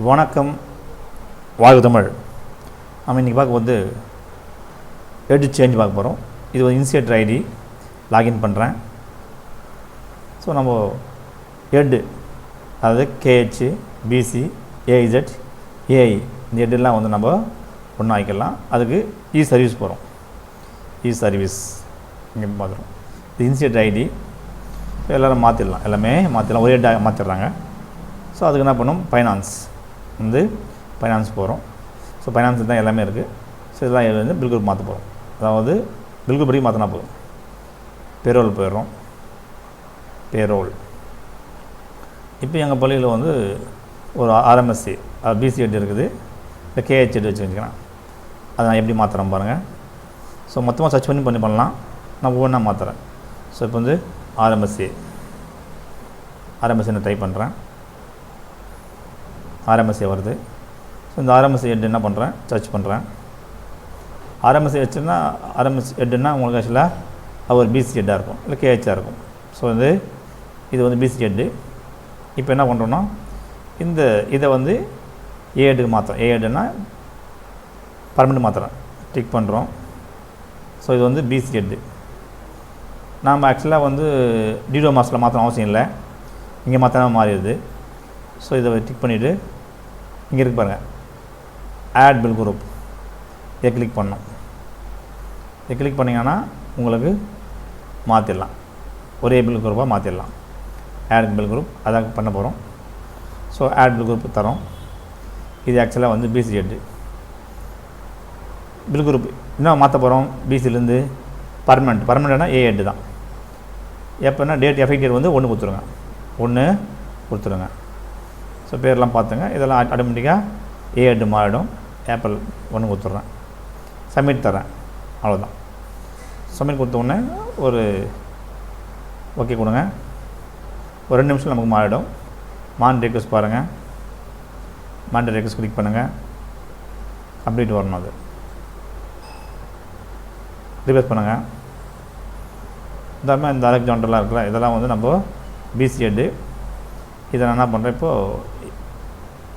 வணக்கம், வாழ்க தமிழ். நம்ம இன்றைக்கி பார்க்க வந்து ஹெட் சேஞ்ச் பார்க்க போகிறோம். இது ஒரு இன்சியேட்டர் ஐடி லாகின் பண்ணுறேன். ஸோ நம்ம ஹெட்டு, அதாவது கேஹெச், பிசி, ஏஇசட், ஏஐ இந்த ஹெட்டெல்லாம் வந்து நம்ம ஒன்றா ஆக்கிக்கலாம். அதுக்கு சர்வீஸ் போகிறோம். சர்வீஸ் இங்கே பார்க்குறோம். இது இன்சியேட்டர் ஐடி எல்லோரும் மாற்றிடலாம், எல்லாமே மாற்றிடலாம், ஒரே ஹெட்டாக மாற்றிடுறாங்க. ஸோ அதுக்கு என்ன பண்ணணும், ஃபைனான்ஸ் வந்து ஃபைனான்ஸ் போகிறோம். ஸோ ஃபைனான்ஸ் தான் எல்லாமே இருக்குது. ஸோ இதெல்லாம் வந்து பில் குரூப் மாற்ற போகிறோம். அதாவது பில் குரூப் படிக்க மாற்றினா போதும். பேரோல் போயிடுறோம். பேரோல் இப்போ எங்கள் பள்ளியில் வந்து ஒரு ஆர்எம்எஸ்சி பிசி ஹெட் இருக்குது, இல்லை கேஹெச் ஹெட் வச்சுக்கலாம். அதை நான் எப்படி மாற்றுறேன் பாருங்கள். ஸோ மொத்தமாக சர்ச் பண்ணி பண்ணலாம். நான் ஒவ்வொன்றா மாற்றுறேன். ஸோ இப்போ வந்து ஆர்எம்எஸ்சி நான் டைப் பண்ணுறேன். ஆர்எம்எஸ்சி வருது. ஸோ இந்த ஆர்எம்எஸ்சி ஹெட் என்ன பண்ணுறேன், சர்ச் பண்ணுறேன். ஆர்எம்எஸ்சி ஹெட்னா ஹெட்டுன்னா உங்களுக்கு ஆக்சுவலாக ஒரு பிசி ஹெட்டாக இருக்கும், இல்லை கேஹெச்சாக இருக்கும். ஸோ வந்து இது வந்து பிசி ஹெட்டு. இப்போ என்ன பண்ணுறோன்னா இதை வந்து ஏ ஹெட்டுக்கு மாற்றுறோம். ஏ ஹெட்டுன்னா பர்மனெண்ட் மாற்றுறேன், டிக் பண்ணுறோம். ஸோ இது வந்து பிசி ஹெட்டு. நாம் ஆக்சுவலாக வந்து டிடோ மாஸ்டரில் மாற்றணும் அவசியம் இல்லை, இங்கே மாற்றினா மாறிடுது. ஸோ இதை டிக் பண்ணிவிட்டு இங்கே இருக்கு பாருங்கள், ஆட் பில் குரூப், இதை கிளிக் பண்ணணும். இதை கிளிக் பண்ணிங்கன்னா உங்களுக்கு மாற்றிடலாம், ஒரே பில் குரூப்பாக மாற்றிடலாம். ஆட் பில் குரூப் அதான் பண்ண போகிறோம். ஸோ ஆட் பில் குரூப் தரோம். இது ஆக்சுவலாக வந்து பிசி ஹெட்டு. பில் குரூப் இன்னும் மாற்ற போகிறோம். பிசிலேருந்து பர்மனெண்ட்னா ஏ ஹெட்டு தான். எப்போனா டேட் எஃபெக்ட் வந்து 1 கொடுத்துருங்க. ஸோ பேர்லாம் பார்த்துங்க. இதெல்லாம் ஆட்டோமேட்டிக்காக ஏ ஹெட்டு மாறிடும். ஏப்பிள் 1 கொடுத்துட்றேன். சப்மிட் தரேன், அவ்வளோதான். சப்மிட் கொடுத்த உடனே ஒரு ஓகே கொடுங்க. ஒரு 2 நிமிஷம் நமக்கு மாறிடும். மானிட்டர் ரெக்வெஸ்ட் பாருங்கள். மானிட்டர் ரெக்வெஸ்ட் கிளிக் பண்ணுங்கள். கம்ப்ளீட் வரணும். அது ரிக்வெஸ்ட் பண்ணுங்கள். இந்த அலெக்சாண்டர்லாம் இருக்குல்ல, இதெல்லாம் வந்து நம்ம பிசி ஹெட்டு. இதை நான் என்ன பண்ணுறேன், இப்போது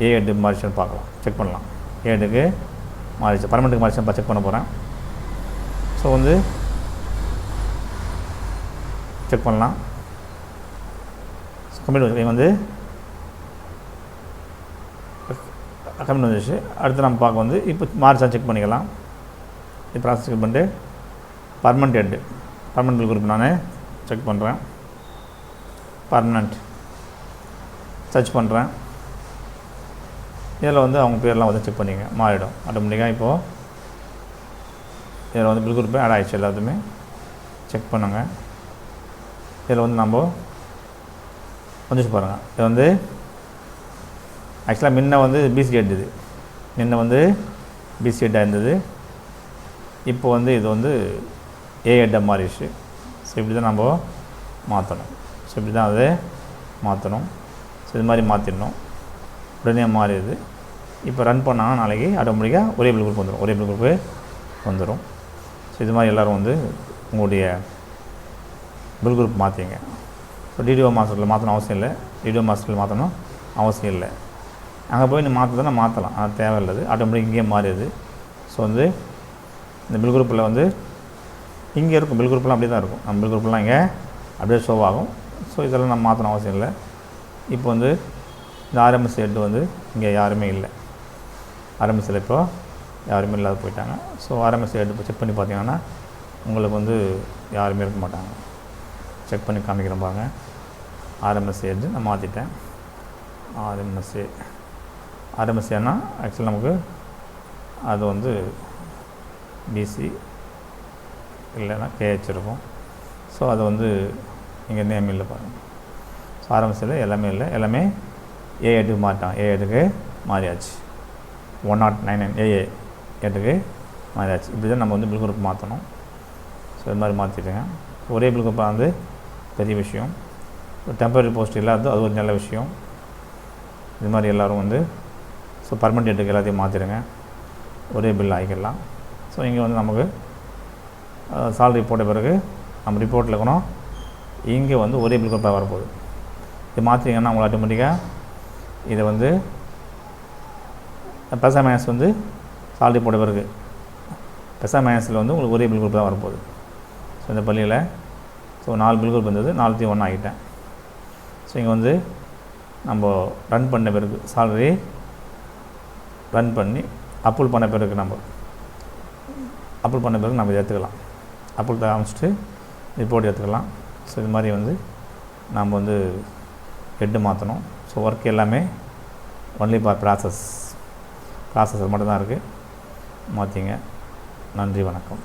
ஏ ஹெட்டு மாறிச்சுன்னு பார்க்கலாம், செக் பண்ணலாம். ஏ ஹெட்டுக்கு மாறிச்சு, பர்மனெண்ட்டுக்கு மாறிச்சுன்னு செக் பண்ண போகிறேன். ஸோ வந்து செக் பண்ணலாம். கம்ப்ளீட் வந்து கம்ப்ளீட் வந்துச்சு. அடுத்து நம்ம பார்க்க வந்து இப்போ மாறிச்சா செக் பண்ணிக்கலாம். இப்போ ப்ராசஸ் செக் பண்ணிட்டு பர்மனெண்ட் பில் குரூப் நான் செக் பண்ணுறேன். பர்மனெண்ட் சர்ச் பண்ணுறேன். இதில் வந்து அவங்க பேர்லாம் வந்து செக் பண்ணிங்க, மாறிடும் ஆட்டோமேட்டிக்காக. இப்போது இதில் வந்து பில் குரூப் ஆட் ஆகிடுச்சு. எல்லாத்தையுமே செக் பண்ணுங்கள். இதில் வந்து நம்ம வந்துச்சு பாருங்கள். இது வந்து ஆக்சுவலாக முன்ன வந்து பிசி ஹெட், இது முன்ன வந்து பிசி ஹெட்டாக இருந்தது. இப்போ வந்து இது வந்து ஏ ஹெட்டாக மாறிடுச்சு. ஸோ இப்படி தான் நம்ம மாற்றணும். ஸோ இப்படி தான் அதை மாற்றணும். ஸோ இது மாதிரி மாற்றிடணும். உடனே மாறிடுது. இப்போ ரன் பண்ணாங்கன்னா நாளைக்கு ஆட்டோமேட்டிக்காக ஒரே பில் குரூப் வந்துடும். ஸோ இது மாதிரி எல்லோரும் வந்து உங்களுடைய பில் குரூப் மாற்றிங்க. ஸோ டிடிஓ மாஸ்டரில் மாற்றணும் அவசியம் இல்லை. டிடிஓ மாஸ்டரில் மாற்றணும் அவசியம் இல்லை. அங்கே போய் நீ மாற்றதுன்னா மாற்றலாம், அது தேவையில்லை. ஆட்டோமேட்டிக் இங்கேயே மாறிடுது. ஸோ வந்து இந்த பில் குரூப்பில் வந்து இங்கே இருக்கும், பில் குரூப்லாம் அப்படியே தான் இருக்கும். நம்ம பில் குரூப்லாம் இங்கே அப்படியே ஷோ ஆகும். ஸோ இதெல்லாம் நம்ம மாற்றணும் அவசியம் இல்லை. இப்போ வந்து இந்த ஆர்எம்எஸ் ஹெட் வந்து இங்கே யாருமே இல்லை. ஆர்எம்எஸ்சில் இப்போ யாருமே இல்லாத போயிட்டாங்க. ஸோ ஆர்எம்எஸ் ஹெட் இப்போ செக் பண்ணி பார்த்தீங்கன்னா உங்களுக்கு வந்து யாருமே இருக்க மாட்டாங்க. செக் பண்ணி காமிக்கிறேன் பாருங்க. ஆர்எம்எஸ் ஹெட் நான் மாற்றிட்டேன். ஆர்எம்எஸ்ஏன்னா ஆக்சுவலி நமக்கு அது வந்து பிசி இல்லைன்னா கேஹெச் இருக்கும். ஸோ அது வந்து இங்கே நேம் இல்லை பாருங்கள். ஸோ ஆர்எம்எஸ்சியில் எல்லாமே இல்லை, எல்லாமே ஏ ஹெட்டுக்கு மாட்டான். ஏ ஹெட்டுக்கு மாறியாச்சு. 1099 ஏஏ ஹெட்டுக்கு மாறியாச்சு. இப்படி தான் நம்ம வந்து பில் குரூப் மாற்றணும். ஸோ இது மாதிரி மாற்றிட்டுங்க. ஒரே பில் குரூப்பாக வந்து பெரிய விஷயம். டெம்பரரி போஸ்ட் இல்லாதது அது ஒரு நல்ல விஷயம். இது மாதிரி எல்லோரும் வந்து ஸோ பர்மனெண்ட் ஹெட்டுக்கு எல்லாத்தையும் மாற்றிடுங்க. ஒரே பில் ஆகிக்கலாம். ஸோ இங்கே வந்து நமக்கு சாலரி போட்ட பிறகு நம்ம ரிப்போர்ட்டில் இருக்கணும். இங்கே வந்து ஒரே பில் குரூப்பாக வரப்போகுது. இது மாற்றிங்கன்னா உங்களுக்கு ஆட்டோமேட்டிக்காக இதை வந்து ப்ளஸ் அண்ட் மைனஸ் வந்து சால்ரி போட்ட பிறகு ப்ளஸ் அண்ட் மைனஸில் வந்து உங்களுக்கு ஒரே பில் குரூப் தான் வரப்போகுது. ஸோ இந்த பள்ளியில் 4 பில் குரூப் இருந்தது, 4த்தையும் ஒன்றா ஆகிட்டேன். ஸோ இங்கே வந்து நம்ம ரன் பண்ண பிறகு சாலரி ரன் பண்ணி அப்ரூவல் பண்ண பிறகு நம்ம இதை எடுத்துக்கலாம். அப்ரூவல் காமிச்சிட்டு ரிப்போர்ட் எடுத்துக்கலாம். ஸோ இது மாதிரி வந்து நாம் வந்து ஹெட்டு மாற்றணும். ஸோ ஒர்க் எல்லாமே ஒன்லி ஃபார் ப்ராசஸ் மட்டும்தான் இருக்குது. மாற்றிங்க. நன்றி, வணக்கம்.